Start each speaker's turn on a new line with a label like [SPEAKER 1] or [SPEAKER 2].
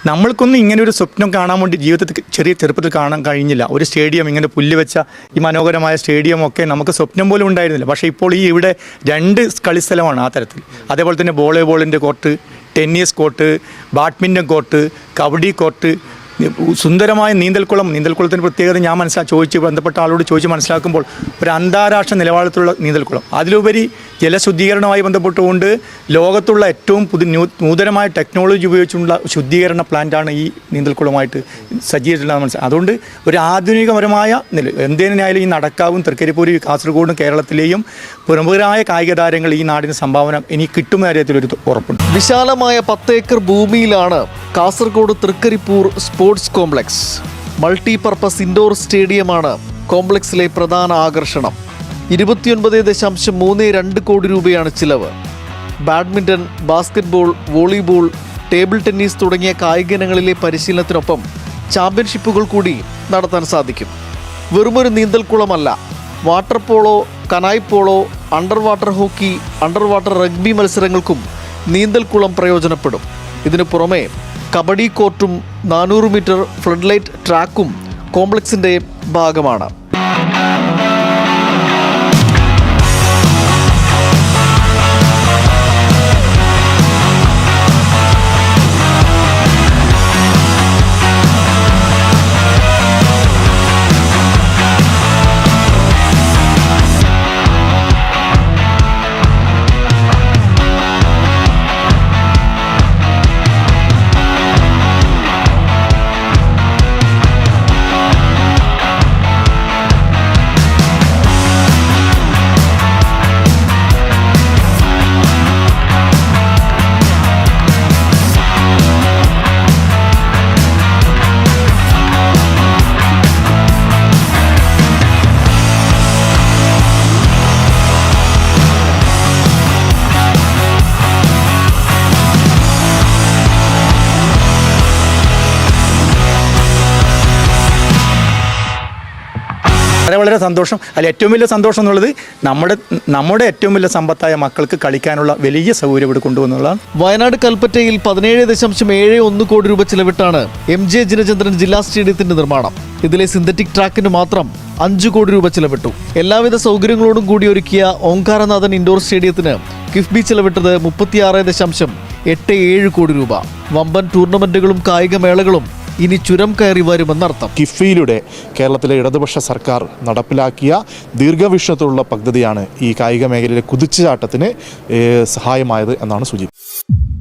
[SPEAKER 1] നമ്മൾക്കൊന്നും ഇങ്ങനെ ഒരു സ്വപ്നം കാണാൻ വേണ്ടി ജീവിതത്തിൽ ചെറുപ്പത്തിൽ കാണാൻ കഴിഞ്ഞില്ല. ഒരു സ്റ്റേഡിയം ഇങ്ങനെ പുല്ല് വെച്ച ഈ മനോഹരമായ സ്റ്റേഡിയമൊക്കെ നമുക്ക് സ്വപ്നം പോലും ഉണ്ടായിരുന്നില്ല. പക്ഷേ ഇപ്പോൾ ഇവിടെ 2 കളിസ്ഥലമാണ് ആ തരത്തിൽ. അതേപോലെ തന്നെ വോളിബോളിൻ്റെ court, tennis court, badminton court, kabaddi court, സുന്ദരമായ നീന്തൽക്കുളത്തിൻ്റെ പ്രത്യേകത ഞാൻ ബന്ധപ്പെട്ട ആളോട് ചോദിച്ച് മനസ്സിലാക്കുമ്പോൾ ഒരു അന്താരാഷ്ട്ര നിലവാരത്തിലുള്ള നീന്തൽക്കുളം, അതിലുപരി ജലശുദ്ധീകരണവുമായി ബന്ധപ്പെട്ടുകൊണ്ട് ലോകത്തുള്ള ഏറ്റവും നൂതനമായ ടെക്നോളജി ഉപയോഗിച്ചുള്ള ശുദ്ധീകരണ പ്ലാന്റാണ് ഈ നീന്തൽക്കുളമായിട്ട് സജ്ജീകരിച്ചിട്ടുള്ളത് മനസ്സിലാക്കുക. അതുകൊണ്ട് ഒരു ആധുനികപരമായ എന്തിനായാലും ഈ നടക്കാവും, തൃക്കരിപ്പൂര്, കാസർഗോഡും കേരളത്തിലെയും പ്രമുഖരായ കായിക താരങ്ങൾ ഈ നാടിന് സംഭാവന ഇനി കിട്ടുന്ന കാര്യത്തിലൊരു ഉറപ്പുണ്ട്.
[SPEAKER 2] വിശാലമായ 10 ഏക്കർ ഭൂമിയിലാണ് Kasaragod Thrikaripur sports complex. Multipurpose indoor സ്റ്റേഡിയമാണ് കോംപ്ലക്സിലെ പ്രധാന ആകർഷണം. 29.32 കോടി രൂപയാണ് ചിലവ്. Badminton, basketball, volleyball, table tennis തുടങ്ങിയ കായിക ഇനങ്ങളിലെ പരിശീലനത്തിനൊപ്പം ചാമ്പ്യൻഷിപ്പുകൾ കൂടി നടത്താൻ സാധിക്കും. വെറുമൊരു നീന്തൽക്കുളമല്ല, water polo, canoe polo, under water hockey, under water rugby മത്സരങ്ങൾക്കും നീന്തൽക്കുളം പ്രയോജനപ്പെടും. ഇതിനു പുറമെ കബഡി കോർട്ടും 400 മീറ്റർ ഫ്ലഡ് ലൈറ്റ് ട്രാക്കും കോംപ്ലക്സിൻ്റെ ഭാഗമാണ്.
[SPEAKER 1] വളരെ സന്തോഷം. അതിൽ ഏറ്റവും വലിയ സന്തോഷം എന്നുള്ളത് നമ്മുടെ ഏറ്റവും വലിയ സമ്പത്തായ മക്കൾക്ക് കളിക്കാനുള്ള വലിയ സൗകര്യം ഇവിടെ കൊണ്ടുവന്നുള്ളതാണ്.
[SPEAKER 2] വയനാട് കൽപ്പറ്റയിൽ 17.71 കോടി രൂപ ചിലവിട്ടാണ് MJ ജിനചന്ദ്രൻ ജില്ലാ സ്റ്റേഡിയത്തിന്റെ നിർമ്മാണം. ഇതിലെ സിന്തറ്റിക് ട്രാക്കിന് മാത്രം 5 കോടി രൂപ ചിലവിട്ടു. എല്ലാവിധ സൗകര്യങ്ങളോടും കൂടി ഒരുക്കിയ ഓംകാരനാഥൻ ഇൻഡോർ സ്റ്റേഡിയത്തിന് കിഫ്ബി ചിലവിട്ടത് 36.87 കോടി രൂപ. വമ്പൻ ടൂർണമെന്റുകളും കായിക മേളകളും ഇനി ചുരം കയറി വരുമെന്നർത്ഥം.
[SPEAKER 3] കിഫ്ബിയിലൂടെ കേരളത്തിലെ ഇടതുപക്ഷ സർക്കാർ നടപ്പിലാക്കിയ ദീർഘവീക്ഷണത്തിലുള്ള പദ്ധതിയാണ് ഈ കായിക മേഖലയിലെ കുതിച്ചുചാട്ടത്തിന് സഹായമായത് എന്നാണ് സൂചിപ്പിക്കുന്നത്.